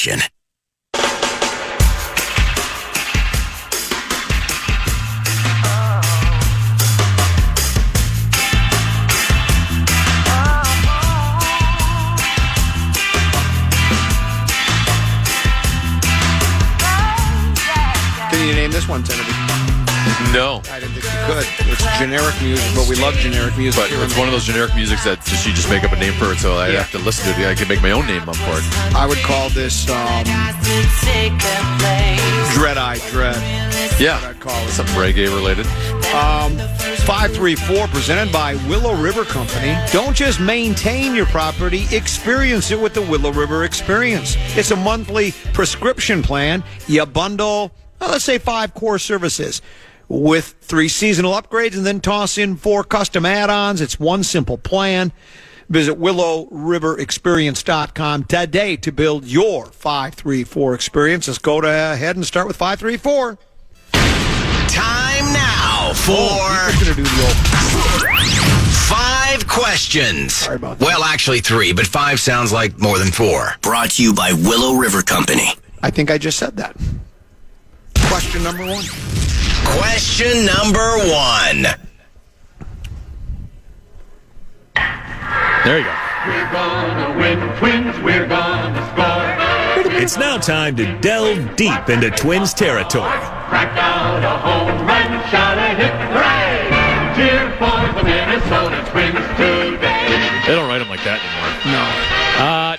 station. Can you name this one, Timothy? No. I didn't think you could. It's generic music, but we love generic music. But it's one of those generic musics that you just make up a name for it, so I have to listen to it. I can make my own name up for it. I would call this Dread Eye Dread. Yeah. I'd call it. Something reggae related. 534 presented by Willow River Company. Don't just maintain your property, experience it with the Willow River Experience. It's a monthly prescription plan. You bundle, let's say 5 core services with 3 seasonal upgrades and then toss in 4 custom add-ons. It's one simple plan. Visit WillowRiverExperience.com today to build your 534 experience. Let's go ahead and start with 534. Time now for 5 questions. Sorry about that. Well, actually 3, but 5 sounds like more than 4. Brought to you by Willow River Company. I think I just said that. Question number 1. Question number 1. There you go. We're gonna win, Twins, we're gonna score. It's now time to delve deep into Twins territory. Crack out a home run, shout a hit, hooray! Cheer for the Minnesota Twins today. They don't write them like that anymore. No.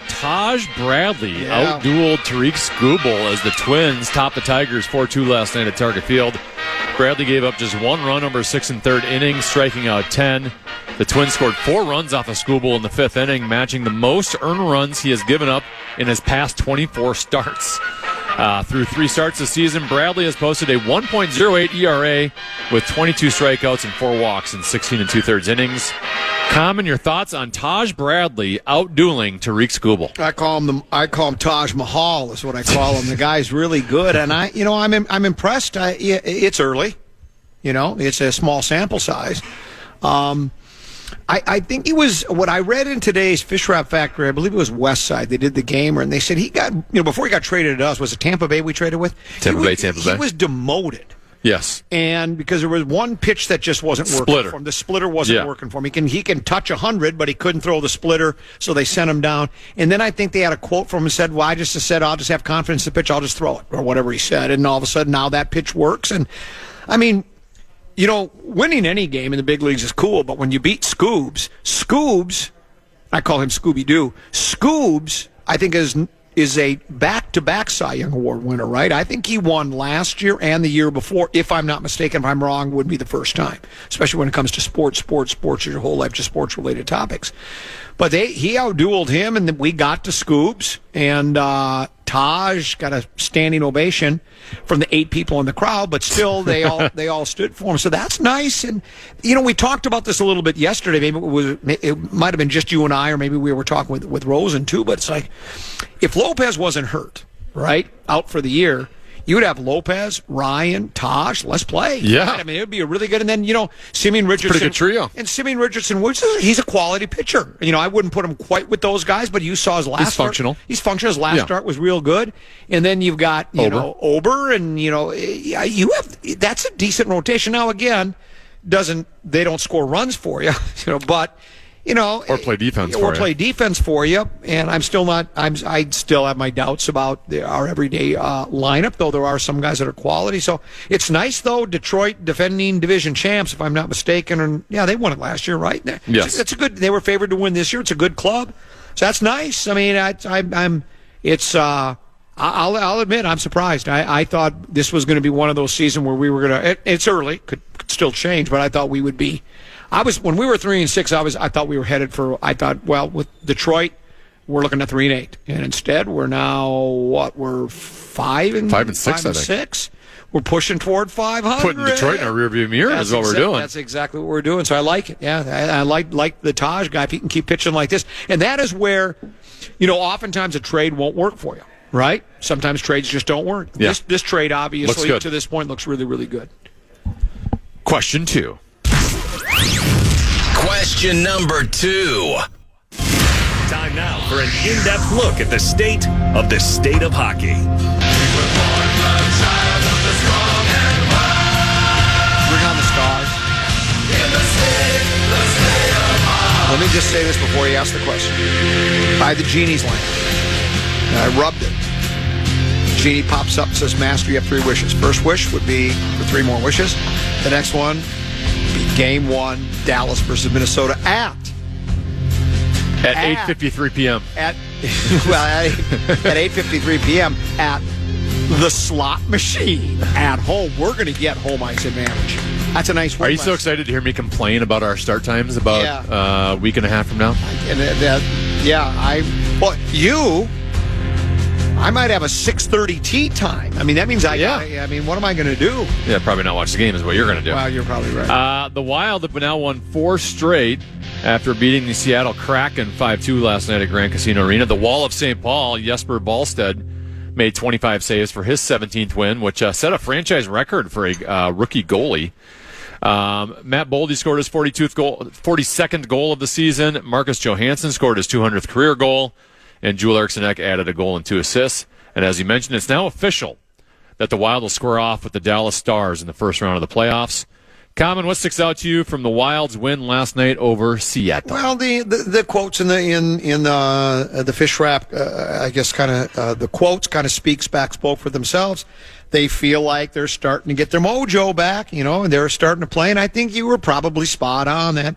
Taj Bradley outdueled Tariq Skubal as the Twins topped the Tigers 4-2 last night at Target Field. Bradley gave up just 1 run over 6 1/3 innings, striking out 10. The Twins scored 4 runs off of Skubal in the 5th inning, matching the most earned runs he has given up in his past 24 starts. Through 3 starts this season, Bradley has posted a 1.08 ERA with 22 strikeouts and 4 walks in 16 2/3 innings. Common, your thoughts on Taj Bradley outdueling Tariq Skubal? I call him Taj Mahal is what I call him. The guy's really good, and I'm impressed. It's early, it's a small sample size. I think he was, what I read in today's Fish Wrap Factory, I believe it was West Side, they did the gamer, and they said he got, before he got traded to us, was it Tampa Bay we traded with? Tampa Bay. He was demoted. Yes. And because there was one pitch that just wasn't working for him. The splitter wasn't working for him. He can touch 100, but he couldn't throw the splitter, so they sent him down. And then I think they had a quote from him and said, well, I'll just have confidence in the pitch, I'll just throw it, or whatever he said. And all of a sudden, now that pitch works. And, I mean, winning any game in the big leagues is cool, but when you beat Scoobs, I call him Scooby-Doo, Scoobs, I think is a back-to-back Cy Young Award winner, right? I think he won last year and the year before. If I'm not mistaken, if I'm wrong, would be the first time, especially when it comes to sports your whole life, just sports-related topics. But he outdueled him, and then we got to Scoobs, and Taj got a standing ovation from the 8 people in the crowd, but still they all stood for him. So that's nice. And we talked about this a little bit yesterday. Maybe it might have been just you and I, or maybe we were talking with Rosen too. But it's like, if Lopez wasn't hurt, right, out for the year, you would have Lopez, Ryan, Taj. Let's play. Yeah. Right? I mean, it would be a really good. And then, Simeon Richardson. Pretty good trio. And Simeon Richardson, he's a quality pitcher. I wouldn't put him quite with those guys, but you saw his last He's functional. He's functional. His last start was real good. And then you've got, Ober, and, you have, that's a decent rotation. Now, again, they don't score runs for you, but, or play defense for you. Or play defense for you. And I still have my doubts about our everyday lineup, though there are some guys that are quality. So it's nice, though. Detroit defending division champs, if I'm not mistaken. And they won it last year, right? Yes. It's they were favored to win this year. It's a good club. So that's nice. I mean, I'll admit I'm surprised. I thought this was going to be one of those seasons where we were going to, it's early, could still change, but I thought we would be. When we were 3-6, I thought we were headed for. I thought, well, with Detroit, we're looking at 3-8, and instead we're now we're 5-6. We're pushing toward 500. Putting Detroit in our rearview mirror is what we're doing. That's exactly what we're doing. So I like it. Yeah, I like the Taj guy. If he can keep pitching like this, and that is where, oftentimes a trade won't work for you, right? Sometimes trades just don't work. Yeah. This trade obviously to this point looks really, really good. Question 2. Question number 2. Time Time now for an in-depth look at the state of hockey. Bring on the Stars. Let me just say this before you ask the question. By the Genie's Land. And I rubbed it. Genie pops up and says, Master, you have 3 wishes. First wish would be for 3 more wishes. The next one would be Game 1, Dallas versus Minnesota at 8:53 p.m. At 8:53 p.m. at the slot machine at home. We're going to get home ice advantage. That's a nice win. Are you so excited to hear me complain about our start times about a week and a half from now? I might have a 6:30 tee time. I mean, that means what am I going to do? Yeah, probably not watch the game is what you're going to do. Well, you're probably right. The Wild have now won 4 straight after beating the Seattle Kraken 5-2 last night at Grand Casino Arena. The Wall of St. Paul, Jesper Ballstedt, made 25 saves for his 17th win, which set a franchise record for a rookie goalie. Matt Boldy scored his 42nd goal of the season. Marcus Johansson scored his 200th career goal. And Joel Eriksson Ek added a goal and 2 assists. And as you mentioned, it's now official that the Wild will square off with the Dallas Stars in the first round of the playoffs. Common, what sticks out to you from the Wild's win last night over Seattle? Well, the quotes in the fish wrap, I guess, the quotes kind of spoke for themselves. They feel like they're starting to get their mojo back, and they're starting to play. And I think you were probably spot on that.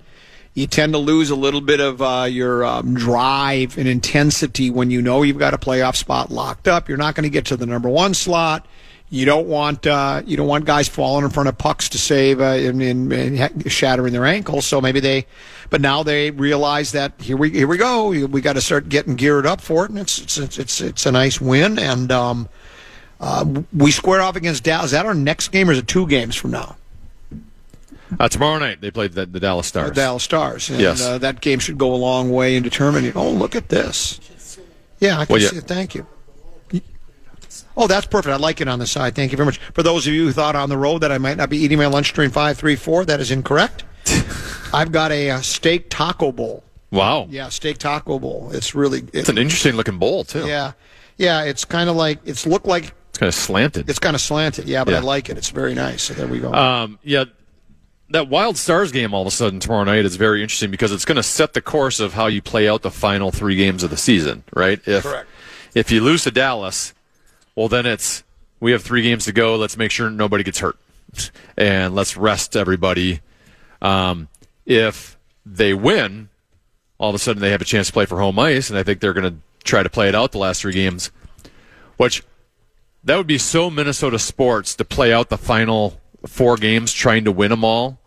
You tend to lose a little bit of your drive and intensity when you know you've got a playoff spot locked up. You're not going to get to the number 1 slot. You don't want guys falling in front of pucks to save and shattering their ankles. So but now they realize that here we go. We got to start getting geared up for it, and it's a nice win. And we square off against Dallas. Is that our next game, or is it 2 games from now? Tomorrow night they played the Dallas Stars. The Dallas Stars. And, yes. That game should go a long way in determining, look at this. Yeah, I can see it. Thank you. Oh, that's perfect. I like it on the side. Thank you very much. For those of you who thought on the road that I might not be eating my lunch during 5-3-4, that is incorrect. I've got a steak taco bowl. Wow. Yeah, steak taco bowl. It's an interesting looking bowl, too. Yeah. Yeah, it's kind of like, it's kind of slanted. It's kind of slanted, yeah, but I like it. It's very nice. So there we go. That Wild Stars game all of a sudden tomorrow night is very interesting because it's going to set the course of how you play out the final 3 games of the season, right? Correct. If you lose to Dallas, well, then we have 3 games to go. Let's make sure nobody gets hurt, and let's rest everybody. If they win, all of a sudden they have a chance to play for home ice, and I think they're going to try to play it out the last 3 games, which that would be so Minnesota sports to play out the final 4 games trying to win them all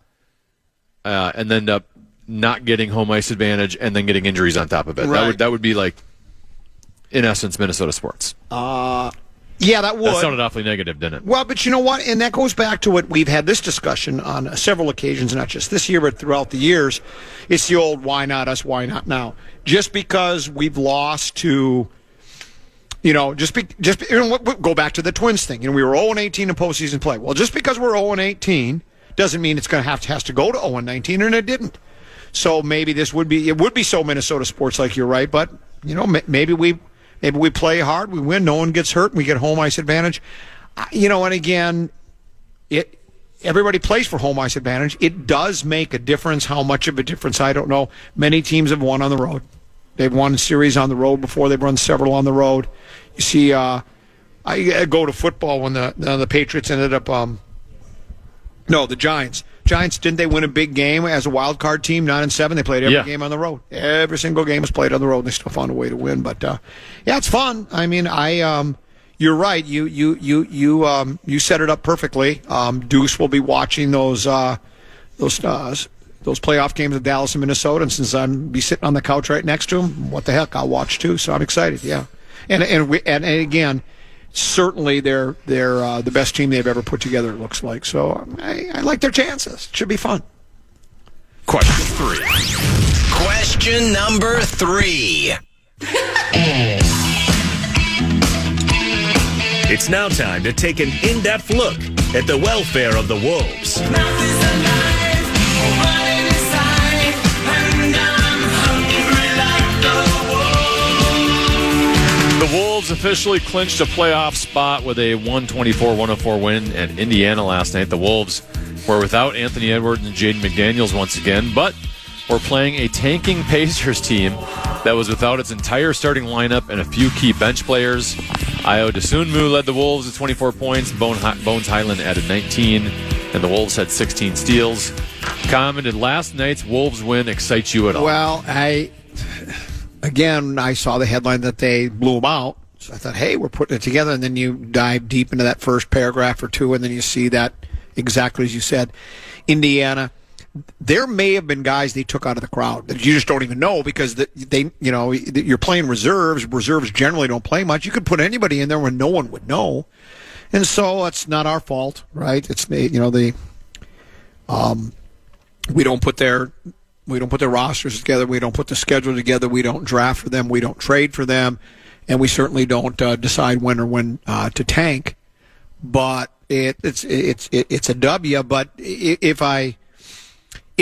and then end up not getting home ice advantage and then getting injuries on top of it. Right. That would be like, in essence, Minnesota sports. Yeah, that would. That sounded awfully negative, didn't it? Well, but you know what? And that goes back to what we've had this discussion on several occasions, not just this year, but throughout the years. It's the old, why not us, why not now? Just because we've lost to, go back to the Twins thing. We were 0-18 in postseason play. Well, just because we're 0-18 doesn't mean it's going to has to go to 0-19, and it didn't. So maybe it would be so Minnesota sports, like you're right, but maybe we play hard, we win, no one gets hurt, and we get home ice advantage. And again, everybody plays for home ice advantage. It does make a difference. How much of a difference, I don't know. Many teams have won on the road. They've won series on the road before. They've run several on the road. You see, I go to football when the Patriots ended up the Giants. Giants, didn't they win a big game as a wild card team, 9-7? They played every game on the road. Every single game was played on the road, and they still found a way to win. But it's fun. I mean, you're right. You set it up perfectly. Deuce will be watching those playoff games of Dallas and Minnesota, and since I'm be sitting on the couch right next to him, what the heck, I'll watch too. So I'm excited. Yeah, and again. Certainly, they're the best team they've ever put together, it looks like. So I like their chances. It should be fun. Question 3. Question number 3. It's now time to take an in-depth look at the welfare of the Wolves. The Wolves officially clinched a playoff spot with a 124-104 win at Indiana last night. The Wolves were without Anthony Edwards and Jaden McDaniels once again, but were playing a tanking Pacers team that was without its entire starting lineup and a few key bench players. Ayo Dosunmu led the Wolves with 24 points. Bones Highland added 19, and the Wolves had 16 steals. Common, did last night's Wolves win excite you at all? Well, I saw the headline that they blew them out. So I thought, hey, we're putting it together. And then you dive deep into that first paragraph or two, and then you see that exactly as you said. Indiana, there may have been guys they took out of the crowd that you just don't even know because you're playing reserves. Reserves generally don't play much. You could put anybody in there when no one would know. And so it's not our fault, right? It's, we don't put their rosters together. We don't put the schedule together. We don't draft for them. We don't trade for them, and we certainly don't decide when to tank. But it's a W. But it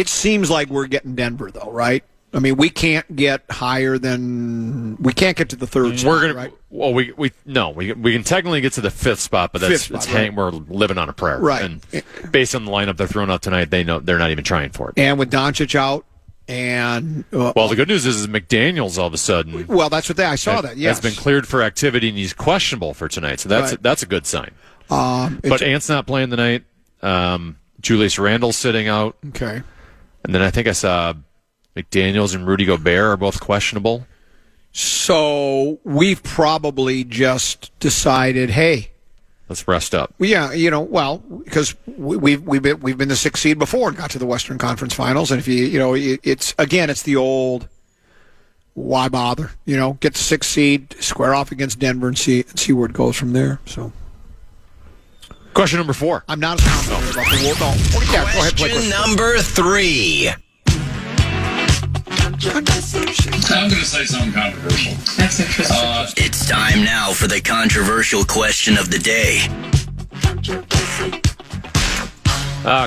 seems like we're getting Denver though, right? I mean, we can't get higher than we can't get to the third spot, right? Well, we can technically get to the fifth spot, but we're living on a prayer, right? And based on the lineup they're throwing out tonight, they know they're not even trying for it. And with Doncic out, and the good news is McDaniels all of a sudden. Well, that's what I saw that. Yes, has been cleared for activity, and he's questionable for tonight, so that's a good sign. But Ant's not playing tonight. Julius Randle's sitting out. Okay, and then I think I saw McDaniels and Rudy Gobert are both questionable. So we've probably just decided, hey, let's rest up. Yeah, because we've been the 6th seed before and got to the Western Conference Finals, and if it's the old why bother? Get the 6th seed, square off against Denver, and see where it goes from there. So. Question number 4. I'm not as confident about the Wolves. No. Yeah, go ahead, Question number 3. I'm going to say something controversial. That's interesting. It's time now for the controversial question of the day.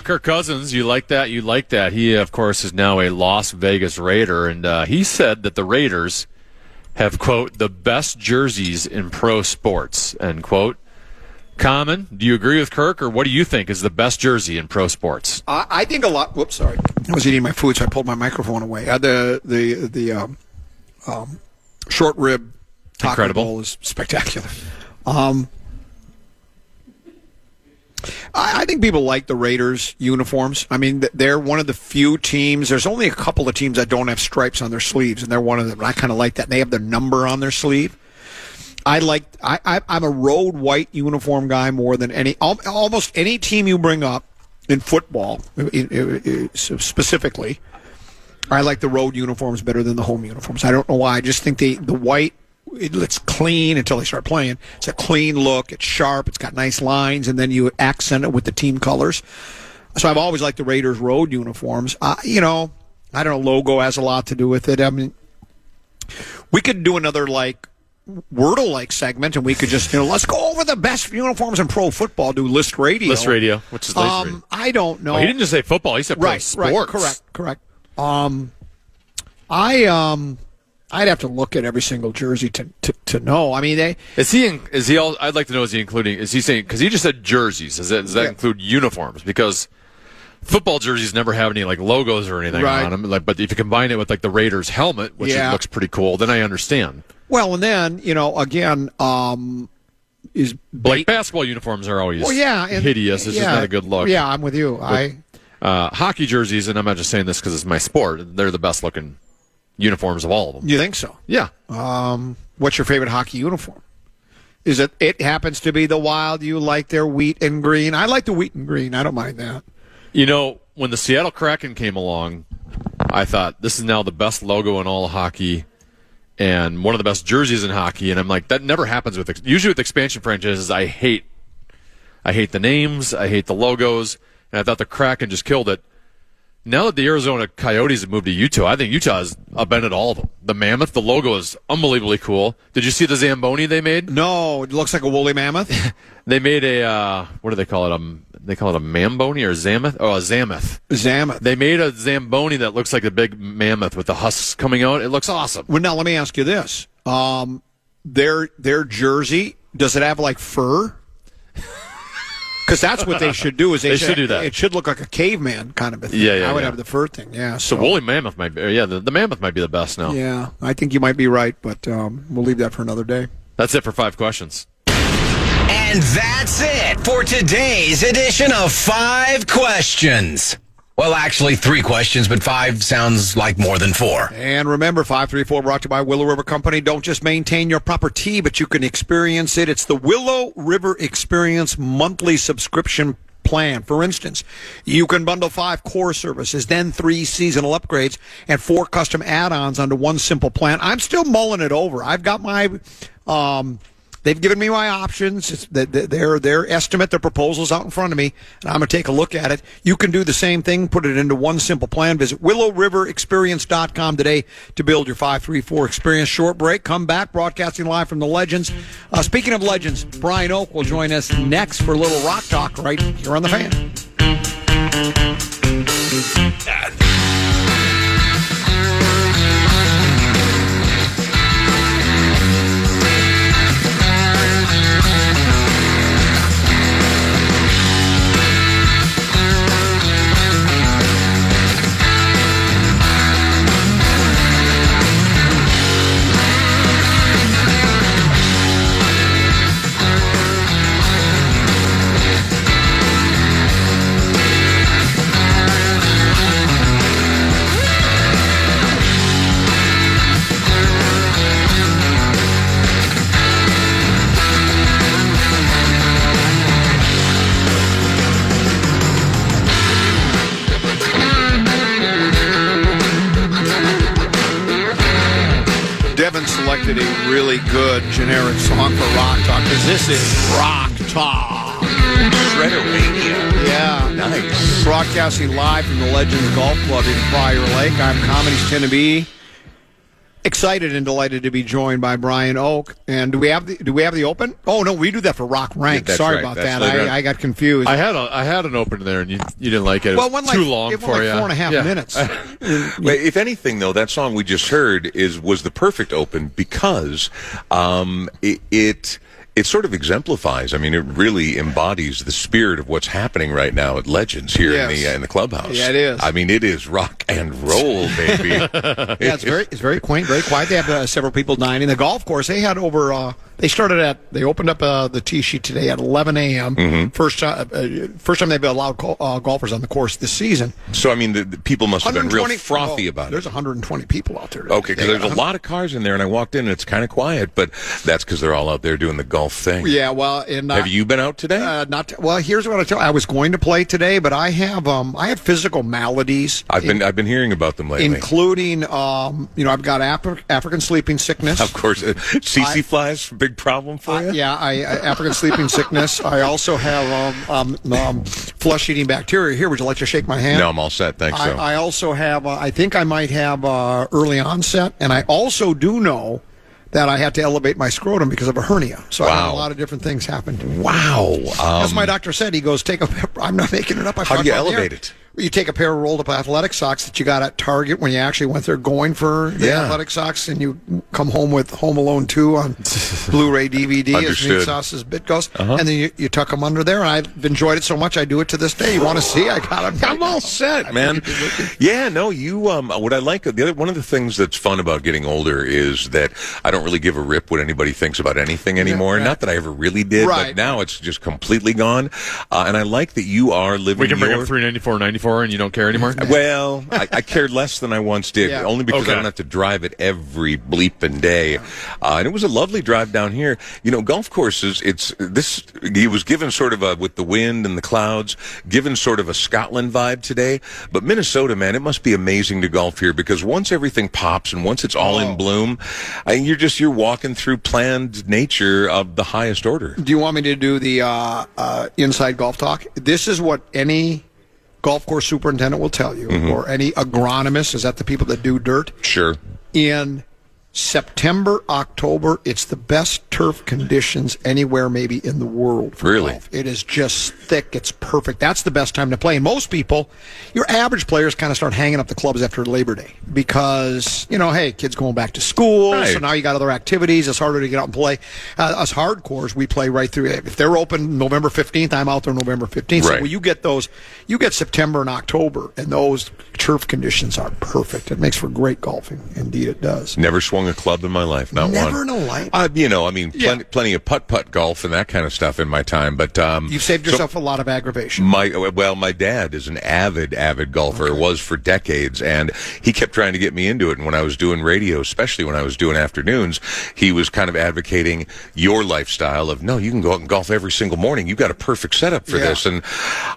Kirk Cousins, you like that? You like that. He, of course, is now a Las Vegas Raider, and he said that the Raiders have, quote, the best jerseys in pro sports, end quote. Common, do you agree with Kirk, or what do you think is the best jersey in pro sports? I think a lot. Whoops, sorry. I was eating my food, so I pulled my microphone away. The short rib taco bowl is spectacular. I think people like the Raiders uniforms. I mean, they're one of the few teams. There's only a couple of teams that don't have stripes on their sleeves, and they're one of them. I kind of like that. They have their number on their sleeve. I'm a road white uniform guy more than almost any team you bring up in football, specifically. I like the road uniforms better than the home uniforms. I don't know why. I just think the white, it's clean until they start playing. It's a clean look. It's sharp. It's got nice lines, and then you accent it with the team colors. So I've always liked the Raiders road uniforms. I don't know. Logo has a lot to do with it. I mean, we could do another Wordle-like segment, and we could just, let's go over the best uniforms in pro football, do List Radio. List Radio, which is List Radio. I don't know. Well, he didn't just say football, he said pro sports. Right, correct. I'd have to look at every single jersey to know. I mean, I'd like to know, is he saying, because he just said jerseys, does that include uniforms? Because football jerseys never have any logos or anything on them, but if you combine it with the Raiders helmet, which looks pretty cool, then I understand. Well, and then, again, is basketball uniforms are always hideous. It's just not a good look. Yeah, I'm with you. Hockey jerseys, and I'm not just saying this because it's my sport, they're the best looking uniforms of all of them. You think so? Yeah. What's your favorite hockey uniform? Is it happens to be the Wild? You like their wheat and green? I like the wheat and green. I don't mind that. When the Seattle Kraken came along, I thought this is now the best logo in all of hockey and one of the best jerseys in hockey. And I'm like, that never happens usually with expansion franchises. I hate the names. I hate the logos. And I thought the Kraken just killed it. Now that the Arizona Coyotes have moved to Utah, I think Utah has upended all of them. The mammoth, the logo is unbelievably cool. Did you see the Zamboni they made? No, it looks like a woolly mammoth. They made what do they call it? They call it a Mamboni or Zamoth? Oh, a Zamoth. Zamoth. They made a Zamboni that looks like a big mammoth with the husks coming out. It looks awesome. Well, now let me ask you this. their jersey, does it have like fur? Because that's what they should do. Is they should do that. It should look like a caveman kind of a thing. I would have the fur thing. Yeah. So woolly mammoth might be. Yeah, the mammoth might be the best now. Yeah, I think you might be right, but we'll leave that for another day. That's it for 5 questions. And that's it for today's edition of 5 Questions. Well, actually, 3 questions, but 5 sounds like more than 4. And remember, 534 brought to you by Willow River Company. Don't just maintain your proper tea, but you can experience it. It's the Willow River Experience monthly subscription plan. For instance, you can bundle 5 core services, then 3 seasonal upgrades, and 4 custom add-ons onto one simple plan. I'm still mulling it over. I've got my... They've given me my options. It's their estimate, their proposal's out in front of me, and I'm going to take a look at it. You can do the same thing, put it into one simple plan. Visit willowriverexperience.com today to build your 534 experience. Short break, come back, broadcasting live from the Legends. Speaking of Legends, Brian Oake will join us next for a little rock talk right here on The Fan. Devin selected a really good generic song for Rock Talk, because this is Rock Talk. Shredder Radio. Yeah. Nice. Broadcasting live from the Legends Golf Club in Prior Lake. I'm Comedy's Tennessee. Excited and delighted to be joined by Brian Oake. And do we have the open? Oh no, we do that for Rock Rank. Yeah, Sorry right. about That's that. I got confused. I had an open there, and you didn't like it. It was too long for you. 4.5 minutes. Wait, if anything, though, that song we just heard was the perfect open because it sort of exemplifies. I mean, it really embodies the spirit of what's happening right now at Legends here in the clubhouse. Yeah, it is. I mean, it is rock and roll, baby. Yeah, it's very quaint, very quiet. They have several people dining. The golf course, they had over. They opened up the tee sheet today at 11 a.m. Mm-hmm. First time they've allowed golfers on the course this season. So, I mean, the people must have been real frothy about it. There's 120 people out there today. Okay, because there's a lot of cars in there, and I walked in, and it's kind of quiet, but that's because they're all out there doing the golf thing. Yeah, well, have you been out today? Well, here's what I tell you. I was going to play today, but I have physical maladies. I've been hearing about them lately, including I've got African sleeping sickness. Of course, CC flies, big problem for you. Yeah, African sleeping sickness. I also have flesh eating bacteria. Here, would you like to shake my hand? No, I'm all set. Thanks. I also have. I think I might have early onset, and I also do know that I had to elevate my scrotum because of a hernia. So I had a lot of different things happen to me. Wow. As my doctor said, he goes, I'm not making it up. How do you elevate it? You take a pair of rolled up athletic socks that you got at Target when you actually went there going for the athletic socks, and you come home with Home Alone 2 on Blu-ray DVD as meat sauce's bit goes, and then you tuck them under there. And I've enjoyed it so much I do it to this day. You want to see? I got them. I'm all set, man. Yeah, no, you. What I like one of the things that's fun about getting older is that I don't really give a rip what anybody thinks about anything anymore. Not that I ever really did, but now it's just completely gone. And I like that you are living. We can bring up 394, 94. And you don't care anymore? Well, I cared less than I once did, only because I don't have to drive it every bleeping day. And it was a lovely drive down here. You know, golf courses, he was given sort of with the wind and the clouds, given sort of a Scotland vibe today. But Minnesota, man, it must be amazing to golf here because once everything pops and once it's all in bloom, you're walking through planned nature of the highest order. Do you want me to do the inside golf talk? This is what any golf course superintendent will tell you, or any agronomist. Is that the people that do dirt? Sure. In September, October, it's the best turf conditions anywhere maybe in the world for golf. It is just thick. It's perfect. That's the best time to play. And most people, your average players kind of start hanging up the clubs after Labor Day because, hey, kids going back to school, so now you got other activities. It's harder to get out and play. Us hardcores, we play right through. If they're open November 15th, I'm out there November 15th. So when you get those, you get September and October, and those turf conditions are perfect. It makes for great golfing. Indeed, it does. Never swung a club in my life, not Never one. in a life. Plenty of putt-putt golf and that kind of stuff in my time. But you've saved yourself a lot of aggravation. My dad is an avid golfer, was for decades, and he kept trying to get me into it. And when I was doing radio, especially when I was doing afternoons, he was kind of advocating your lifestyle of, no, you can go out and golf every single morning. You've got a perfect setup for this. And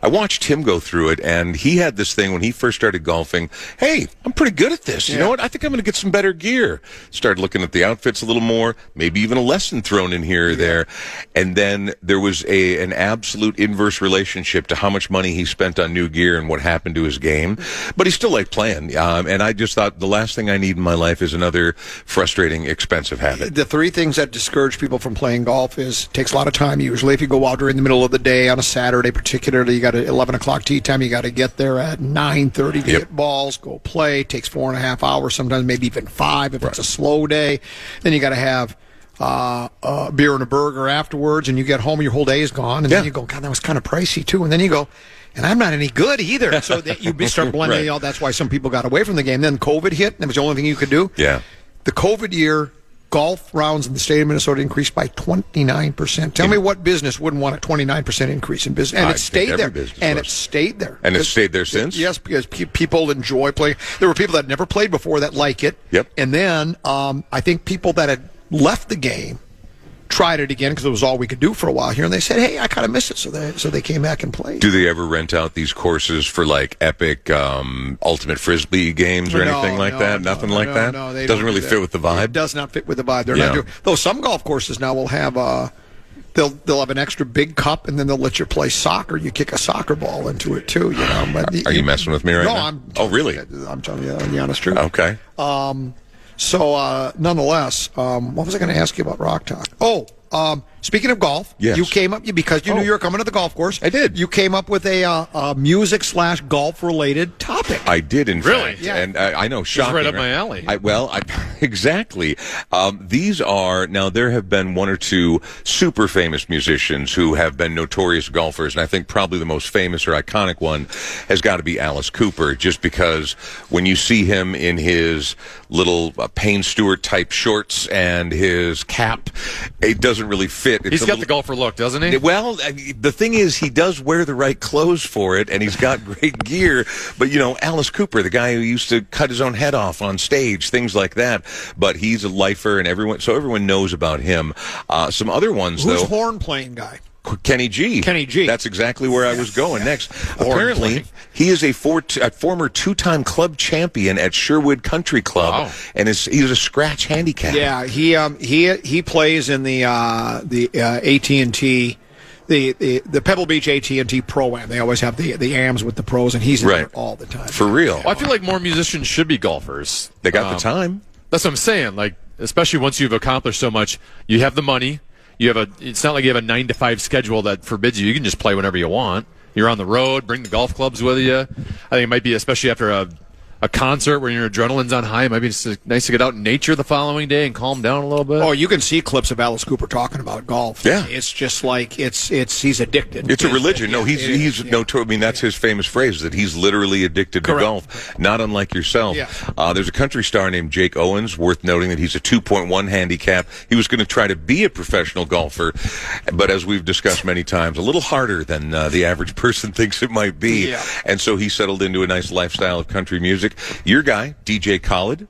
I watched him go through it, and he had this thing when he first started golfing. Hey, I'm pretty good at this. You know what? I think I'm going to get some better gear. Started looking at the outfits a little more, maybe even a lesson thrown in here or there. And then there was an absolute inverse relationship to how much money he spent on new gear and what happened to his game. But he still liked playing. And I just thought the last thing I need in my life is another frustrating, expensive habit. The three things that discourage people from playing golf is it takes a lot of time. Usually if you go out during the middle of the day on a Saturday, particularly, you got an 11 o'clock tee time. You got to get there at 9:30 to hit balls, go play. It takes 4.5 hours, sometimes maybe even 5 if it's a slow day. Then you got to have a beer and a burger afterwards, and you get home and your whole day is gone. And then you go, God, that was kind of pricey too. And then you go, and I'm not any good either. So that you start blending out. That's why some people got away from the game. Then COVID hit, and it was the only thing you could do. Yeah. The COVID year, golf rounds in the state of Minnesota increased by 29%. Tell me what business wouldn't want a 29% increase in business? And it stayed there. And it stayed there. And it's stayed there since? Yes, because people enjoy playing. There were people that never played before that like it. Yep. And then I think people that had left the game tried it again because it was all we could do for a while here, and they said, hey, I kind of miss it, so they came back and played. Do they ever rent out these courses for like epic ultimate frisbee games or anything like that? Nothing like that? No, they doesn't really fit with the vibe? It does not fit with the vibe. They're not doing, though some golf courses now will have they'll have an extra big cup, and then they'll let you play soccer. You kick a soccer ball into it too, But are you messing with me right now? No, really? I'm telling you the honest truth. Okay. So, nonetheless, what was I going to ask you about Rock Talk? Speaking of golf, you came up because you knew you were coming to the golf course. I did. You came up with a music/golf related topic. I did, in fact. Yeah. And I know, shocking. It's right up my alley. Exactly. These are, now there have been one or two super famous musicians who have been notorious golfers, and I think probably the most famous or iconic one has got to be Alice Cooper, just because when you see him in his little Payne Stewart type shorts and his cap, it doesn't really fit. He's got the golfer look, doesn't he? Well, the thing is, he does wear the right clothes for it, and he's got great gear. But, Alice Cooper, the guy who used to cut his own head off on stage, things like that. But he's a lifer, and everyone knows about him. Some other ones, Who's though. horn playing guy? Kenny G. That's exactly where I was going next. Apparently, he is a former two-time club champion at Sherwood Country Club, and he's a scratch handicap. Yeah, he plays in the AT&T. The Pebble Beach AT&T Pro-Am. They always have the AMs with the pros, and he's in there all the time. For real. Well, I feel like more musicians should be golfers. They got the time. That's what I'm saying. Like, especially once you've accomplished so much, you have the money. It's not like you have a 9-to-5 schedule that forbids you. You can just play whenever you want. You're on the road. Bring the golf clubs with you. I think it might be, especially after a concert where your adrenaline's on high, it might be just nice to get out in nature the following day and calm down a little bit. Oh, you can see clips of Alice Cooper talking about golf. Yeah. It's just like he's addicted. It's a religion. No, he's notorious. I mean, that's his famous phrase, that he's literally addicted to golf, not unlike yourself. Yeah. There's a country star named Jake Owens, worth noting that he's a 2.1 handicap. He was going to try to be a professional golfer, but as we've discussed many times, a little harder than the average person thinks it might be. Yeah. And so he settled into a nice lifestyle of country music. Your guy, DJ Khaled,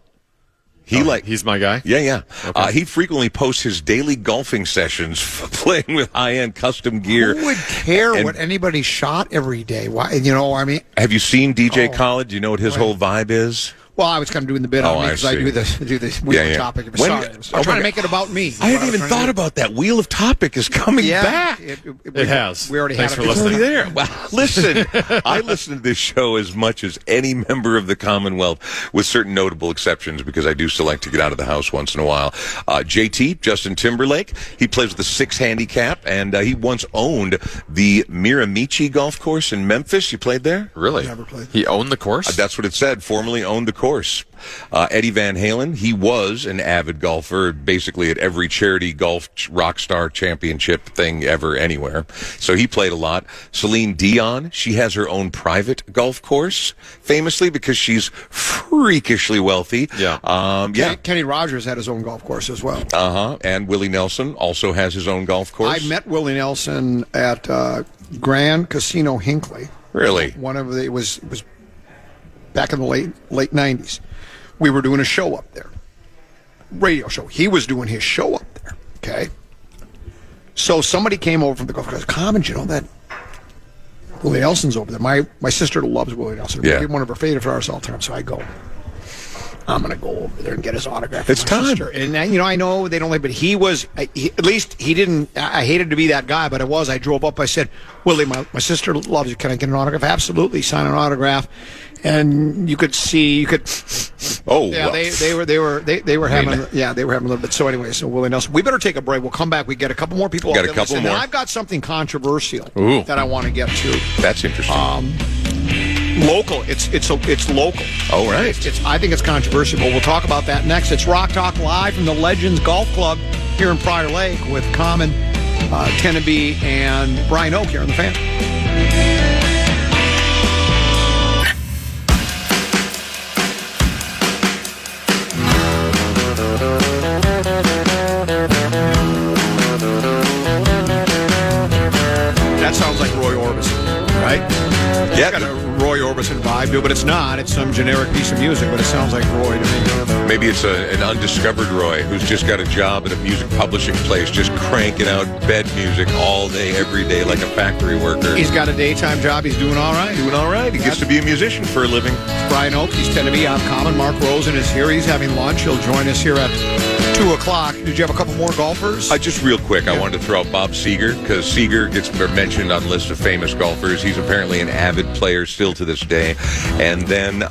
he's my guy? Yeah. Okay. He frequently posts his daily golfing sessions playing with high-end custom gear. Who would care what anybody shot every day? Why? I mean, have you seen DJ Khaled? Do you know what his whole vibe is? Well, I was kind of doing the bit on me because I do the wheel of topic. I'm trying to make it about me. I hadn't even thought about that. Wheel of topic is coming back. It has. We already Thanks had for listening. It's already there. Well, listen, I listen to this show as much as any member of the Commonwealth, with certain notable exceptions, because I do still like to get out of the house once in a while. JT, Justin Timberlake, he plays with a 6 handicap, and he once owned the Miramichi golf course in Memphis. You played there? Really? Never played. He owned the course? That's what it said. Formerly owned the course. Eddie Van Halen, he was an avid golfer, basically at every charity golf rock star championship thing ever, anywhere. So he played a lot. Celine Dion, she has her own private golf course, famously because she's freakishly wealthy. Yeah. Kenny Rogers had his own golf course as well. And Willie Nelson also has his own golf course. I met Willie Nelson at Grand Casino Hinckley. Really? It was back in the late 90s. We were doing a show up there. Radio show. He was doing his show up there. Okay. So somebody came over from the golf course. Common, you know that Willie Nelson's over there. My sister loves Willie Nelson. Yeah. One of her favorite stars all the time. So I go, I'm going to go over there and get his autograph. It's time. Sister. And, I know they don't like, but he was, at least he didn't, I hated to be that guy, but I drove up, I said, Willie, my sister loves you. Can I get an autograph? Absolutely. Sign an autograph. And you could see, Oh, yeah, well. they were having a little bit. So anyway, so Willie Nelson, we better take a break. We'll come back. We get a couple more people. Got a couple more. Now, I've got something controversial Ooh. that I want to get to. That's interesting. Local. It's local. Oh, right. I think it's controversial, but we'll talk about that next. It's Rock Talk Live from the Legends Golf Club here in Prior Lake with Common, Tenneby, and Brian Oake here on the Fan. That sounds like Roy Orbison, right? Yeah. It's got a Roy Orbison vibe to it, but it's not. It's some generic piece of music, but it sounds like Roy to me. Maybe it's an undiscovered Roy who's just got a job at a music publishing place, just cranking out bed music all day, every day, like a factory worker. He's got a daytime job. He's doing all right. Doing all right. He gets to be a musician for a living. Brian Oake, he's Tenneby. I'm Common. Mark Rosen is here. He's having lunch. He'll join us here at 2 o'clock. Did you have a couple more golfers? Just real quick, I wanted to throw out Bob Seger, because Seger gets mentioned on lists of famous golfers. He's apparently an avid player still to this day. And then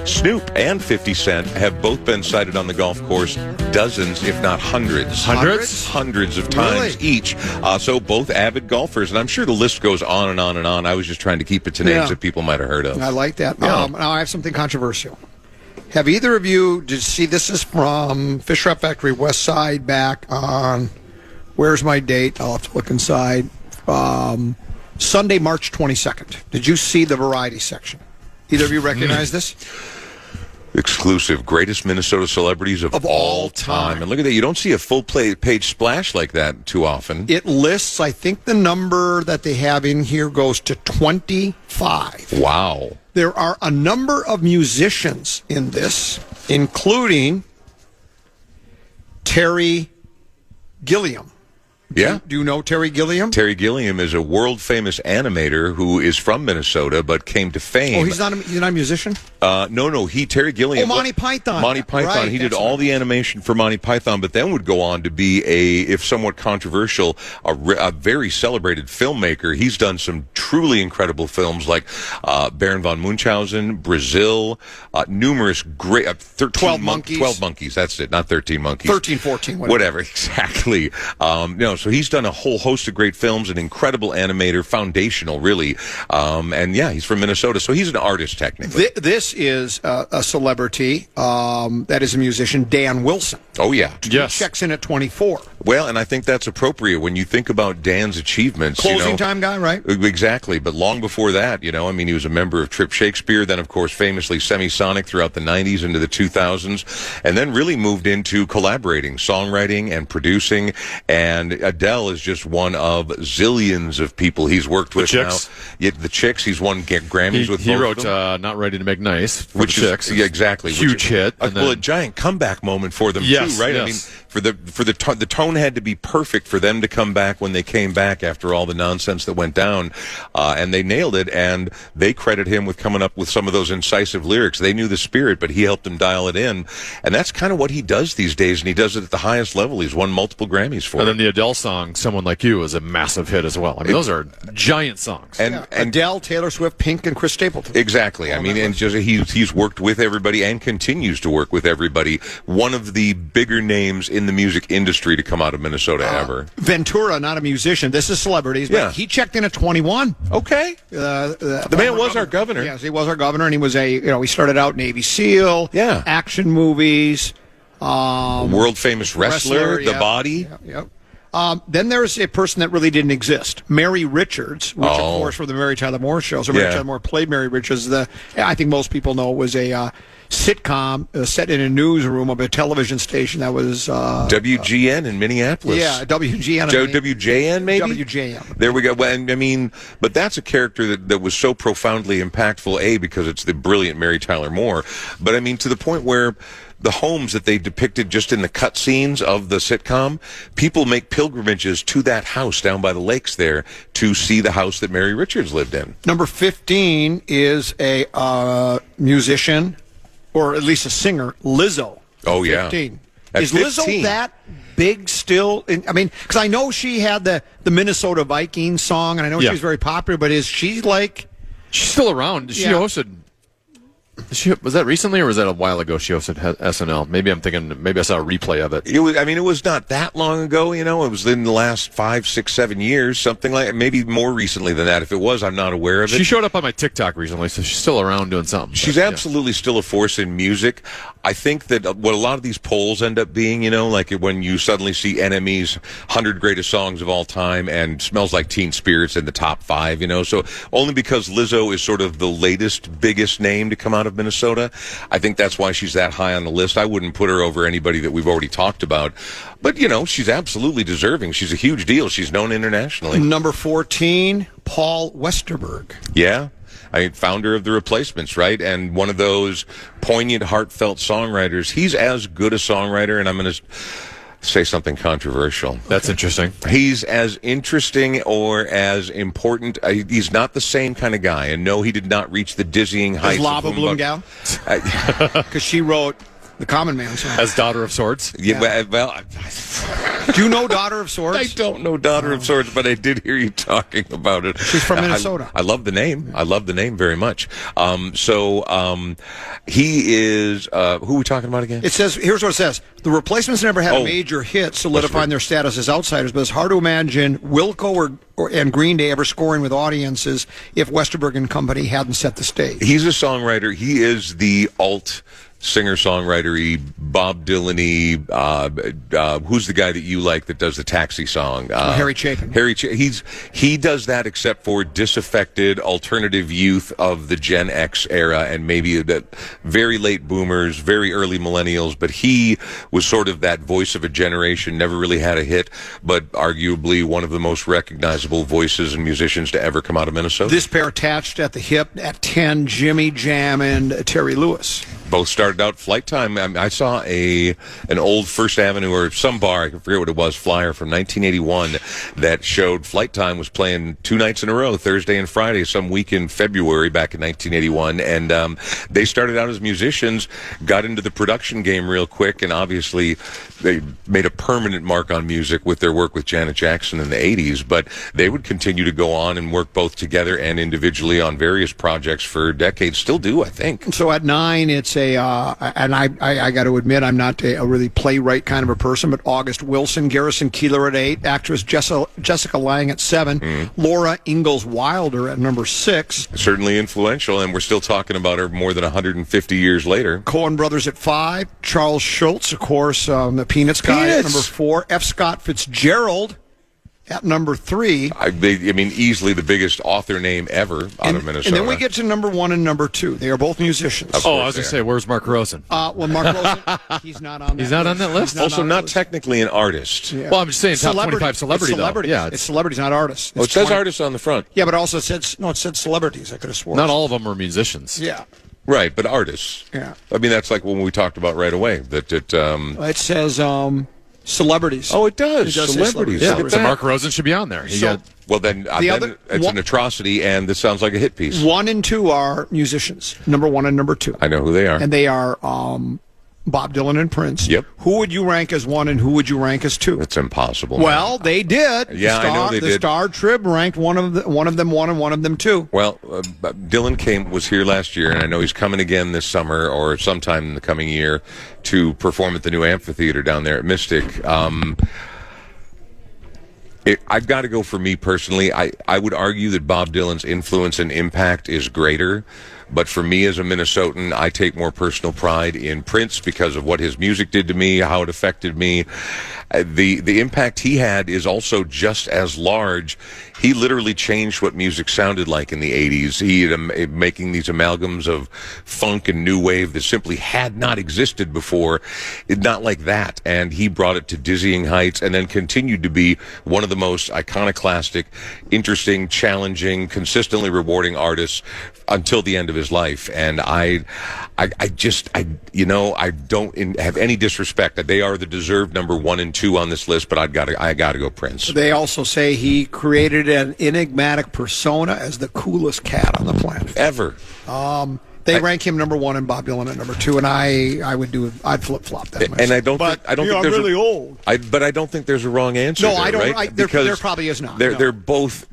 Snoop and 50 Cent have both been cited on the golf course dozens, if not hundreds. Hundreds? Hundreds of times each. So both avid golfers. And I'm sure the list goes on and on and on. I was just trying to keep it to names that people might have heard of. I like that. Yeah. Now I have something controversial. Have either of you, did you see, this is from Fish Wrap Factory West Side back on, where's my date? I'll have to look inside. Sunday, March 22nd. Did you see the variety section? Either of you recognize this? Exclusive greatest Minnesota celebrities of all time. And look at that. You don't see a full page splash like that too often. It lists, I think the number that they have in here goes to 25. Wow. There are a number of musicians in this, including Terry Gilliam. Yeah. Do you know Terry Gilliam? Terry Gilliam is a world-famous animator who is from Minnesota but came to fame. Oh, he's not a musician? No. Terry Gilliam. Oh, Monty Python. Monty Python. Right, he did all the animation for Monty Python, but then would go on to be if somewhat controversial, a very celebrated filmmaker. He's done some truly incredible films like Baron von Munchausen, Brazil, numerous great... 12 Monkeys. 12 Monkeys, that's it, not 13 Monkeys. 13, 14. Whatever, exactly. So he's done a whole host of great films, an incredible animator, foundational, really. And yeah, he's from Minnesota, so he's an artist, technically. This is a celebrity that is a musician, Dan Wilson. Oh, yeah. Yes. He checks in at 24. Well, and I think that's appropriate when you think about Dan's achievements. Closing time guy, right? Exactly. But long before that, he was a member of Trip Shakespeare, then, of course, famously Semisonic throughout the 90s into the 2000s, and then really moved into collaborating, songwriting, and producing. And Adele is just one of zillions of people he's worked with now. Yeah, the Chicks, he's won Grammys with both He wrote of them. Not Ready to Make Nice, Which the Chicks. Yeah, exactly. Huge hit. A giant comeback moment for them, too, right? Yes. I mean, the tone had to be perfect for them to come back when they came back after all the nonsense that went down, and they nailed it. And they credit him with coming up with some of those incisive lyrics. They knew the spirit, but he helped them dial it in, and that's kind of what he does these days. And he does it at the highest level. He's won multiple Grammys for it. And then the Adele song "Someone Like You" is a massive hit as well. I mean, those are giant songs. And Adele, Taylor Swift, Pink, and Chris Stapleton. Exactly. I mean, and just he's worked with everybody and continues to work with everybody. One of the bigger names in the music industry to come out of Minnesota ever. Ventura, not a musician. This is celebrities, but he checked in at 21. Okay. The man was our governor. Yes, he was our governor, and he was he started out Navy SEAL, action movies, world famous wrestler, The Body. Then there's a person that really didn't exist, Mary Richards, which of course for the Mary Tyler Moore show. So Mary Tyler Moore played Mary Richards. I think most people know it was a sitcom set in a newsroom of a television station that was WGN in Minneapolis. Yeah, WGN. WJN maybe? WJN. There we go. Well, I mean, but that's a character that was so profoundly impactful, because it's the brilliant Mary Tyler Moore, but I mean to the point where the homes that they depicted just in the cut scenes of the sitcom, people make pilgrimages to that house down by the lakes there to see the house that Mary Richards lived in. Number 15 is a musician, or at least a singer, Lizzo. Oh, 15. Yeah. Is Lizzo that big still? I mean, because I know she had the Minnesota Vikings song, and I know she was very popular, but is she like... She's still around. She hosted... Was that recently, or was that a while ago? She hosted SNL. Maybe I'm thinking. Maybe I saw a replay of it. It was not that long ago. It was in the last 5, 6, 7 years, something like. Maybe more recently than that. If it was, I'm not aware of it. She showed up on my TikTok recently, so she's still around doing something. She's absolutely still a force in music. I think that what a lot of these polls end up being, like when you suddenly see NME's 100 greatest songs of all time and Smells Like Teen Spirit's in the top 5. So only because Lizzo is sort of the latest, biggest name to come out of Minnesota, I think that's why she's that high on the list. I wouldn't put her over anybody that we've already talked about. But, she's absolutely deserving. She's a huge deal. She's known internationally. Number 14, Paul Westerberg. Yeah. Founder of The Replacements, right? And one of those poignant, heartfelt songwriters. He's as good a songwriter, and I'm going to say something controversial. That's interesting. He's as interesting or as important. He's not the same kind of guy. And no, he did not reach the dizzying heights of Lava Bloom Gal? Because she wrote the Common Man song. As Daughter of Swords? Yeah. Well, do you know Daughter of Swords? I don't know Daughter of Swords, but I did hear you talking about it. She's from Minnesota. I love the name. I love the name very much. He is, who are we talking about again? It says, here's what it says. The Replacements never had a major hit, solidifying their status as outsiders, but it's hard to imagine Wilco and Green Day ever scoring with audiences if Westerberg and company hadn't set the stage. He's a songwriter. He is the alt singer-songwriter-y, Bob Dylan-y, who's the guy that you like that does the Taxi song? Harry Chapin. He does that except for disaffected alternative youth of the Gen X era and maybe the very late boomers, very early millennials, but he was sort of that voice of a generation, never really had a hit, but arguably one of the most recognizable voices and musicians to ever come out of Minnesota. This pair attached at the hip at 10, Jimmy Jam and Terry Lewis. Both started out Flight Time. I saw an old First Avenue or some bar, I forget what it was, flyer from 1981 that showed Flight Time was playing 2 nights in a row, Thursday and Friday, some week in February back in 1981. And they started out as musicians, got into the production game real quick, and obviously they made a permanent mark on music with their work with Janet Jackson in the 80s. But they would continue to go on and work both together and individually on various projects for decades. Still do, I think. So at 9, it's and I got to admit, I'm not a really playwright kind of a person, but August Wilson, Garrison Keillor at 8, actress Jessica Lange at 7, Laura Ingalls Wilder at number 6. Certainly influential, and we're still talking about her more than 150 years later. Coen Brothers at 5, Charles Schultz, of course, the Peanuts guy at number 4, F. Scott Fitzgerald at number 3. I mean, easily the biggest author name ever out of Minnesota. And then we get to number 1 and number 2. They are both musicians. I was going to say, where's Mark Rosen? Well, Mark Rosen, he's not on that He's not on that list? Also, not technically an artist. Yeah. Well, I'm just saying top 25 celebrity, though. Yeah, it's celebrities, not artists. It says artists on the front. Yeah, but also it said celebrities. I could have sworn. Not all of them are musicians. Yeah. Right, but artists. Yeah. I mean, that's like when we talked about right away. That it says Celebrities. Oh, it does. It does Celebrities. Yeah, Look at so that. Mark Rosen should be on there. Well, then it's an atrocity, and this sounds like a hit piece. 1 and 2 are musicians. Number 1 and number 2. I know who they are. And they are Bob Dylan and Prince. Yep. Who would you rank as 1 and who would you rank as 2? It's impossible. Well, they did. Yeah, I know they did. The Star Trib ranked one of them 1 and one of them 2. Well, Dylan was here last year, and I know he's coming again this summer or sometime in the coming year to perform at the new amphitheater down there at Mystic. I've got to go for me personally. I would argue that Bob Dylan's influence and impact is greater. But for me as a Minnesotan, I take more personal pride in Prince because of what his music did to me, how it affected me. The impact he had is also just as large. He literally changed what music sounded like in the 80s. He making these amalgams of funk and new wave that simply had not existed before. Not like that. And he brought it to dizzying heights and then continued to be one of the most iconoclastic, interesting, challenging, consistently rewarding artists until the end of his life. And I don't have any disrespect. They are the deserved number 1 and 2 on this list, but I gotta go Prince. They also say he created an enigmatic persona as the coolest cat on the planet ever. They rank him number 1 and Bob Dylan at number 2, and I'd flip flop that. And I don't think I'm there's really old. But I don't think there's a wrong answer. No, there, I don't. Right? There probably is not. They're both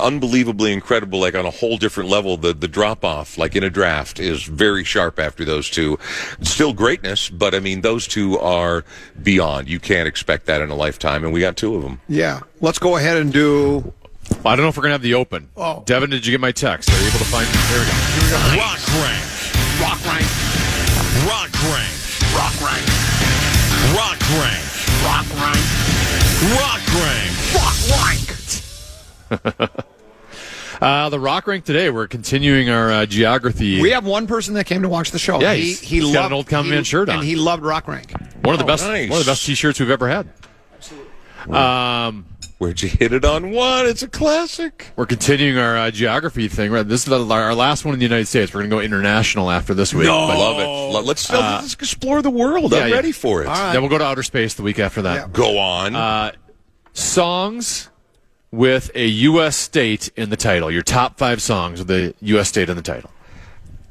unbelievably incredible, like on a whole different level. The drop off, like in a draft, is very sharp after those two. Still greatness, but I mean those two are beyond. You can't expect that in a lifetime, and we got 2 of them. Yeah, let's go ahead and do. I don't know if we're going to have the open. Oh. Devin, did you get my text? Are you able to find it? There we go. Here we go. Rock rank. Rock rank. Rock rank. Rock rank. Rock rank. Rock rank. Rock rank. Rock rank. The rock rank today, we're continuing our geography. We have one person that came to watch the show. Yeah, he's loved, got an old Common Man shirt on. And he loved Rock Rank. One of the best nice. one of the best T-shirts we've ever had. Where'd you hit it on one? It's a classic. We're continuing our geography thing. Right, this is our last one in the United States. We're going to go international after this week. No. Love it. Let's explore the world. I'm ready for it. Right. Then we'll go to outer space the week after that. Yeah. Go on. Songs with a U.S. state in the title. Your top 5 songs with a U.S. state in the title.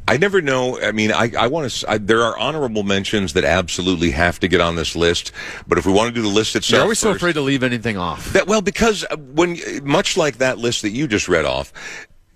I never know. I mean, I want to. There are honorable mentions that absolutely have to get on this list. But if we want to do the list itself, You're always so afraid to leave anything off. Because much like that list that you just read off.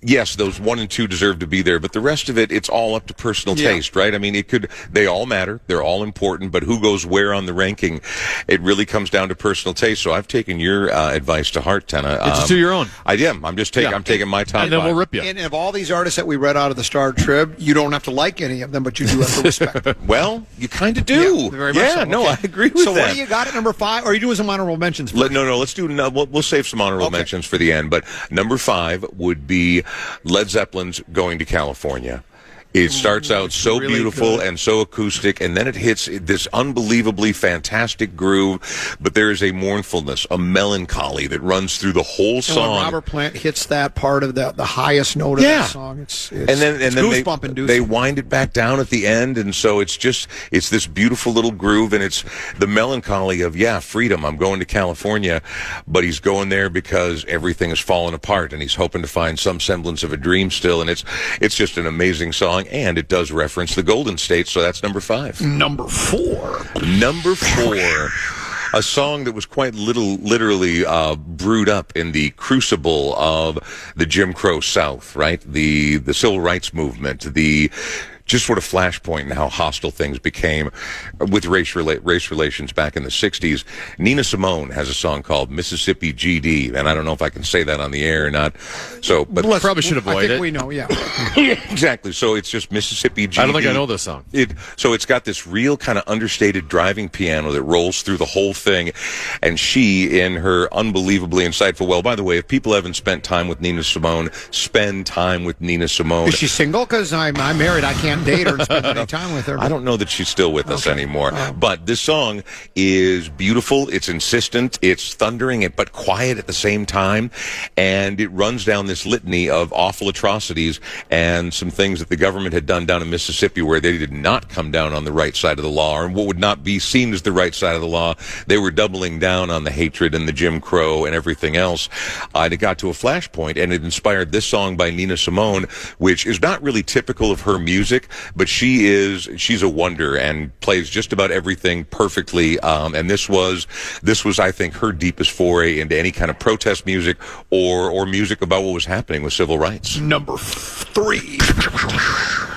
Yes, those 1 and 2 deserve to be there, but the rest of it, it's all up to personal taste, right? I mean, they all matter. They're all important, but who goes where on the ranking? It really comes down to personal taste. So I've taken your advice to heart, Tenna. Just do your own. I am. I'm taking my top and then 5. we'll rip you. And of all these artists that we read out of the Star Trib, you don't have to like any of them, but you do have to respect them. Well, you kind of do. Yeah, very much so. No, Okay. I agree with so that. what do you got at number 5? Or are you doing some honorable mentions? Let's do. We'll save some honorable mentions for the end. But number 5 would be Led Zeppelin's Going to California. It starts out so really beautiful good. and so acoustic, and then it hits this unbelievably fantastic groove, but there is a mournfulness, a melancholy that runs through the whole And song. when Robert Plant hits that part of the highest note of the song, it's goosebump inducing. They wind it back down at the end, and so it's this beautiful little groove, and it's the melancholy of freedom. I'm going to California, but he's going there because everything has fallen apart, and he's hoping to find some semblance of a dream still, and it's just an amazing song, and it does reference the Golden State, so that's number 5. Number 4. Number 4. A song that was quite literally brewed up in the crucible of the Jim Crow South, right? The civil rights movement, just sort of flashpoint in how hostile things became with race relations back in the 60s. Nina Simone has a song called Mississippi GD, and I don't know if I can say that on the air or not. So, but probably should avoid I think it. we know, yeah. Exactly. So it's just Mississippi GD. I don't think I know this song. So it's got this real kind of understated driving piano that rolls through the whole thing, and she, in her unbelievably insightful. Well, by the way, if people haven't spent time with Nina Simone, spend time with Nina Simone. Is she single? Because I'm married. I can't didn't date her and spend any time with her. I don't know that she's still with us anymore. But this song is beautiful. It's insistent. It's thundering, but quiet at the same time. And it runs down this litany of awful atrocities and some things that the government had done down in Mississippi where they did not come down on the right side of the law, or what would not be seen as the right side of the law. They were doubling down on the hatred and the Jim Crow and everything else. It got to a flashpoint, and it inspired this song by Nina Simone, which is not really typical of her music, but she's a wonder and plays just about everything perfectly. And this was, I think, her deepest foray into any kind of protest music or music about what was happening with civil rights. Number 3.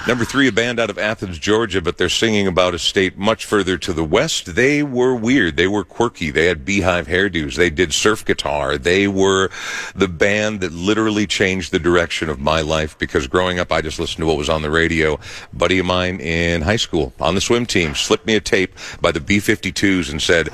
Number 3, a band out of Athens, Georgia, but they're singing about a state much further to the west. They were weird. They were quirky. They had beehive hairdos. They did surf guitar. They were the band that literally changed the direction of my life, because growing up, I just listened to what was on the radio. A buddy of mine in high school on the swim team slipped me a tape by the B-52s and said,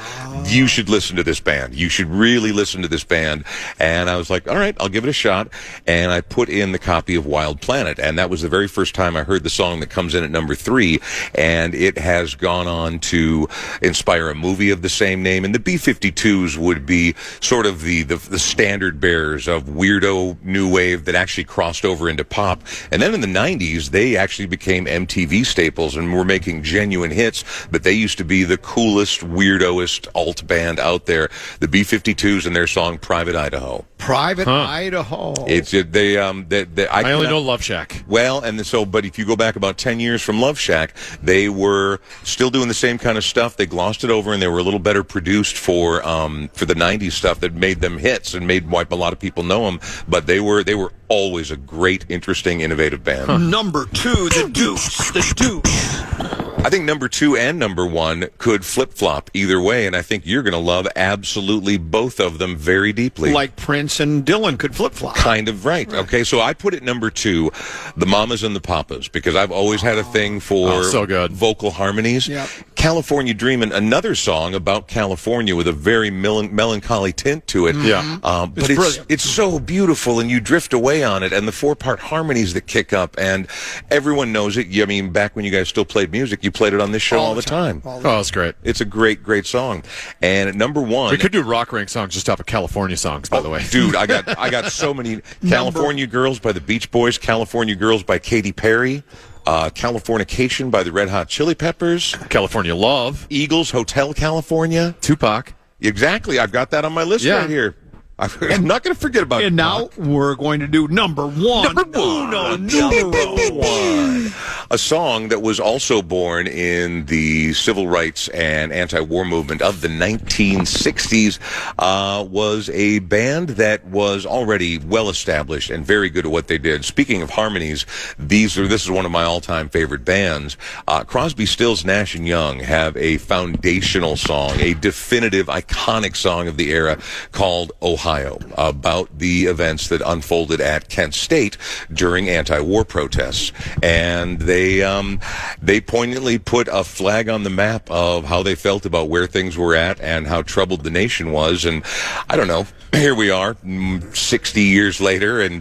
you should listen to this band. You should really listen to this band. And I was like, all right, I'll give it a shot. And I put in the copy of Wild Planet. And that was the very first time I heard the song that comes in at number 3. And it has gone on to inspire a movie of the same name. And the B-52s would be sort of the standard bearers of weirdo new wave that actually crossed over into pop. And then in the 90s, they actually became MTV staples and were making genuine hits. But they used to be the coolest, weirdoest alt band out there. The B-52s and their song Private Idaho. Private Idaho. It's I only know Love Shack. Well, but if you go back about 10 years from Love Shack, they were still doing the same kind of stuff. They glossed it over, and they were a little better produced for the 90s stuff that made them hits and made a lot of people know them. But they were always a great, interesting, innovative band. Number 2, the Dukes. The Dukes. I think number 2 and number 1 could flip-flop either way, and I think you're going to love absolutely both of them very deeply. Like Prince and Dylan could flip-flop. Kind of right. Okay, so I put it number 2, the Mamas and the Papas, because I've always had a thing for so good. Vocal harmonies. Yep. California Dreamin', another song about California with a very melancholy tint to it. Yeah. But it's so beautiful, and you drift away on it, and the 4-part harmonies that kick up, and everyone knows it. I mean, back when you guys still played music, you played it on this show all the time. Oh, that's great. It's a great, great song. And at number 1, we could do rock rank songs just off of California songs, by the way. Dude, I got so many. California Girls by the Beach Boys, California Girls by Katy Perry, Californication by the Red Hot Chili Peppers, California Love, Eagles, Hotel California, Tupac. Exactly. I've got that on my list right here. I'm not going to forget about it. And now we're going to do number 1. Number 1. A song that was also born in the civil rights and anti-war movement of the 1960s was a band that was already well established and very good at what they did. Speaking of harmonies, this is one of my all-time favorite bands. Crosby, Stills, Nash & Young have a foundational song, a definitive, iconic song of the era called Ohio, about the events that unfolded at Kent State during anti-war protests. And they poignantly put a flag on the map of how they felt about where things were at and how troubled the nation was. And I don't know, here we are 60 years later, and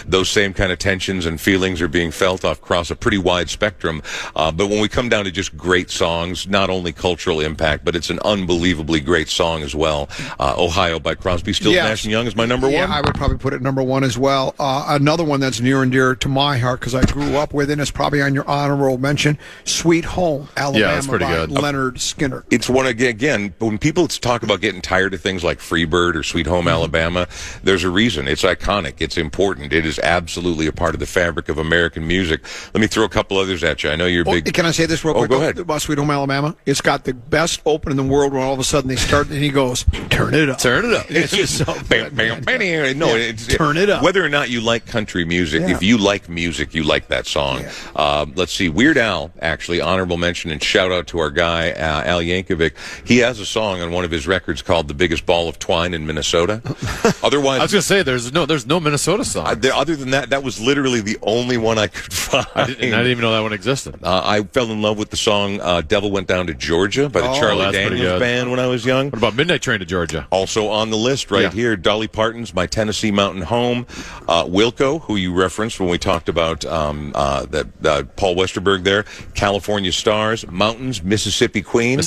those same kind of tensions and feelings are being felt across a pretty wide spectrum. But when we come down to just great songs, not only cultural impact, but it's an unbelievably great song as well. Ohio by Crosby, Stills, Nash & Young is my number 1. Yeah, I would probably put it number 1 as well. Another one that's near and dear to my heart because I grew up with it is probably on your honorable mention, Sweet Home, Alabama that's pretty by good. Leonard Skinner. It's one, again, when people talk about getting tired of things like Freebird or Sweet Home Alabama, there's a reason. It's iconic. It's important. It is absolutely a part of the fabric of American music. Let me throw a couple others at you. I know you're big. Can I say this real quick? Go ahead. About Sweet Home Alabama? It's got the best open in the world when all of a sudden they start and he goes, turn it up. Turn it up. It's just so good, man. Turn it up. Whether or not you like country music, if you like music, you like that song. Let's see. Weird Al, actually, honorable mention and shout out to our guy, Al Yankovic. He has a song on one of his records called The Biggest Ball of Twine in Minnesota. Otherwise, I was going to say, there's no Minnesota song. Other than that, that was literally the only one I could find. I didn't even know that one existed. I fell in love with the song Devil Went Down to Georgia by the Charlie Daniels Band when I was young. What about Midnight Train to Georgia? Also on the list here. here. Dolly Parton's My Tennessee Mountain Home. Wilco, who you referenced when we talked about that Paul Westerberg there. California Stars. Mountains, Mississippi Queen.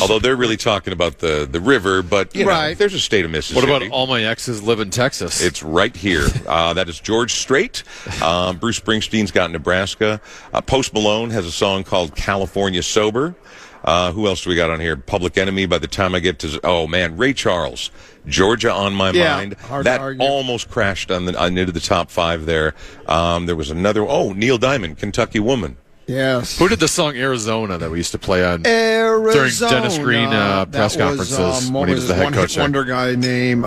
Although they're really talking about the river, but you know, there's a state of Mississippi. What about All My Exes Live in Texas? It's right here. That is George Strait. Bruce Springsteen's got Nebraska. Post Malone has a song called California Sober. Who else do we got on here? Public Enemy. By the time I get to, Ray Charles, Georgia on My Mind. That almost crashed into the top 5 there. There was another. Neil Diamond, Kentucky Woman. Yes. Who did the song Arizona that we used to play on during Dennis Green press conferences when he was the head coach? Wonder guy named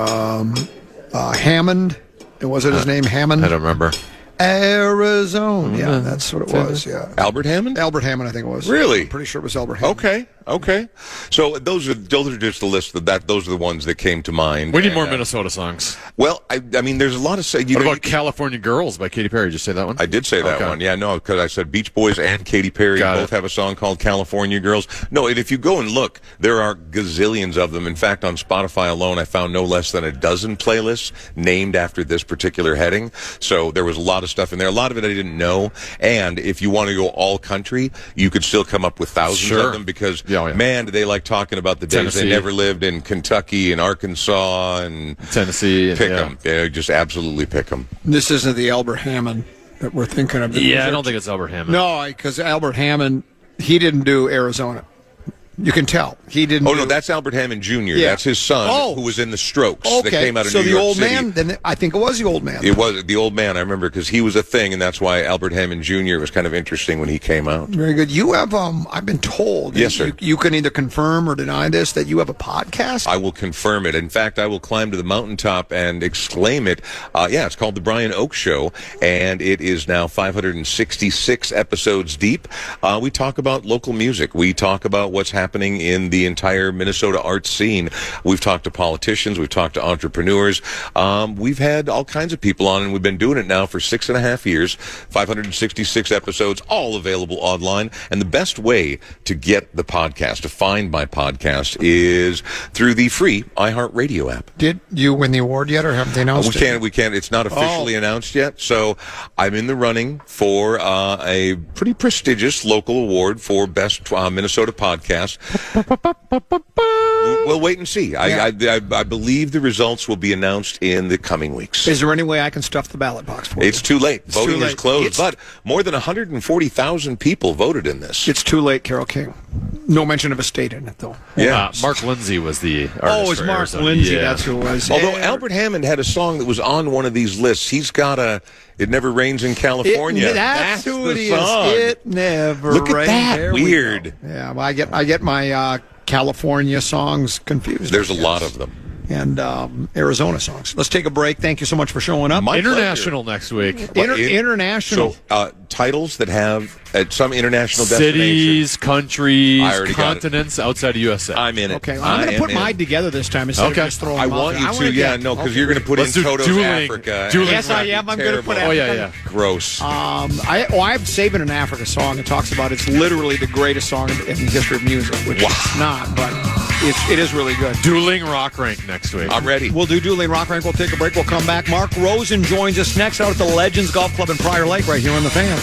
Hammond. Was it his name, Hammond? I don't remember. Arizona. Yeah, that's what it was. Yeah. Albert Hammond? Albert Hammond, I think it was. Really? I'm pretty sure it was Albert Hammond. Okay. So those are just the list those are the ones that came to mind. We need more Minnesota songs. Well, I mean, there's a lot of What about California Girls by Katy Perry? Did you say that one? I did say that one. Yeah, no, because I said Beach Boys and Katy Perry both have a song called California Girls. No, and if you go and look, there are gazillions of them. In fact, on Spotify alone, I found no less than a dozen playlists named after this particular heading. So there was a lot of stuff in there. A lot of it I didn't know. And if you want to go all country, you could still come up with thousands of them because, man, do they like talking about the days Tennessee. They never lived in Kentucky and Arkansas and Tennessee. Pick them. Yeah, just absolutely pick them. This isn't the Albert Hammond that we're thinking of. Yeah, I don't think it's Albert Hammond. No, because Albert Hammond, he didn't do Arizona. You can tell he didn't. No, that's Albert Hammond Jr. Yeah. That's his son, who was in the Strokes. Okay, that came out of so New the York old City. man. Then I think it was the old man. It was the old man. I remember because he was a thing, and that's why Albert Hammond Jr. was kind of interesting when he came out. Very good. You have, I've been told. Yes, sir. You can either confirm or deny this that you have a podcast. I will confirm it. In fact, I will climb to the mountaintop and exclaim it. It's called The Brian Oak Show, and it is now 566 episodes deep. We talk about local music. We talk about what's happening in the entire Minnesota arts scene. We've talked to politicians. We've talked to entrepreneurs. We've had all kinds of people on, and we've been doing it now for 6.5 years, 566 episodes, all available online. And the best way to get the podcast, to find my podcast, is through the free iHeartRadio app. Did you win the award yet, or haven't they announced it? We can't. It's not officially announced yet. So I'm in the running for a pretty prestigious local award for Best Minnesota Podcast. We'll wait and see. I believe the results will be announced in the coming weeks. Is there any way I can stuff the ballot box for you? It's too late. Voting is closed, but more than 140,000 people voted in this. It's too late, Carol King. No mention of a state in it, though. Yeah. Mark Lindsay was the artist. Oh, it's Mark Lindsay. Yeah. That's who it was. Although Albert Hammond had a song that was on one of these lists. He's got It Never Rains in California. That's who it is. It never rains. Look at that. Weird. Yeah, well, I get my California songs confused. There's a lot of them. And Arizona songs. Let's take a break. Thank you so much for showing up. International next week. International. So titles that have at some international cities, countries, continents outside of USA. I'm in it. Okay, I'm going to put mine together this time instead of just throwing them out. I want you to, because you're going to put in Toto's Africa. Yes, I am. I'm going to put Africa. Oh, yeah. Gross. I'm saving an Africa song. It talks about it's literally the greatest song in the history of music, which it's not, but it is really good. Dueling Rock Rank next week. I'm ready. We'll do Dueling Rock Rank. We'll take a break. We'll come back. Mark Rosen joins us next out at the Legends Golf Club in Prior Lake right here on The Fan.